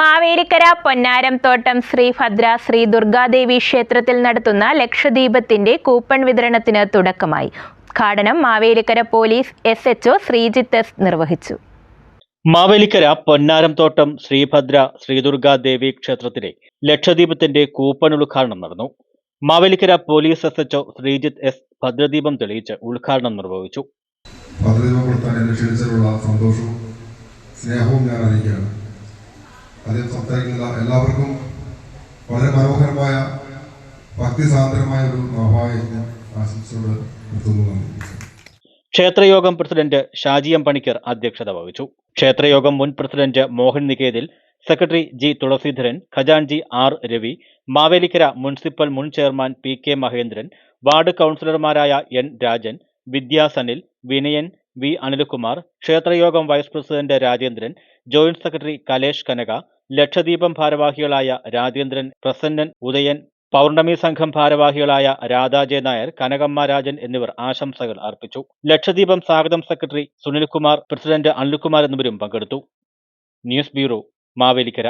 മാവേലിക്കര പൊന്നാരം തോട്ടം ശ്രീ ഭദ്ര ശ്രീ ദുർഗാദേവി ക്ഷേത്രത്തിൽ നടത്തുന്ന ലക്ഷദീപത്തിന്റെ കൂപ്പൺ വിതരണത്തിന് തുടക്കമായി. ഉദ്ഘാടനം Mavelikara police SHO Sreejith S നിർവഹിച്ചു. മാവേലിക്കര പൊന്നാരം തോട്ടം ശ്രീഭദ്ര ശ്രീദുർഗാദേവി ക്ഷേത്രത്തിലെ ലക്ഷദീപത്തിന്റെ കൂപ്പൺ ഉദ്ഘാടനം നടന്നു. Mavelikara police SHO Sreejith S ഭദ്രദീപം തെളിയിച്ച് ഉദ്ഘാടനം നിർവഹിച്ചു. സന്തോഷവും സ്നേഹവും ഞാൻ അറിയിക്കുകയാണ്. അദ്ദേഹം സംസാരിക്കുന്ന എല്ലാവർക്കും വളരെ മനോഹരമായ ഭക്തിസാന്ദ്രമായ ഒരു മഹായജ്ഞം ആശംസയോട് നിർത്തുന്നു. ക്ഷേത്രയോഗം പ്രസിഡന്റ് ഷാജി M പണിക്കർ അധ്യക്ഷത വഹിച്ചു. ക്ഷേത്രയോഗം മുൻ പ്രസിഡന്റ് മോഹൻ നികേതിൽ, സെക്രട്ടറി G തുളസീധരൻ, ഖജാൻജി R രവി, മാവേലിക്കര മുനിസിപ്പൽ മുൻ ചെയർമാൻ PK മഹേന്ദ്രൻ, വാർഡ് കൗൺസിലർമാരായ N രാജൻ, വിദ്യാ സനിൽ, വിനയൻ, V അനിൽകുമാർ, ക്ഷേത്രയോഗം vice president Rajendran, joint secretary Kalesh Kanaka, Lakshadeepam ഭാരവാഹികളായ രാജേന്ദ്രൻ, പ്രസന്നൻ, ഉദയൻ, പൗർണമി സംഘം ഭാരവാഹികളായ രാധാ J നായർ, കനകമ്മ രാജൻ എന്നിവർ ആശംസകൾ അർപ്പിച്ചു. ലക്ഷദീപം സ്വാഗതം സെക്രട്ടറി സുനിൽകുമാർ, പ്രസിഡന്റ് അനിൽകുമാർ എന്നിവരും പങ്കെടുത്തു. News bureau, Mavelikkara.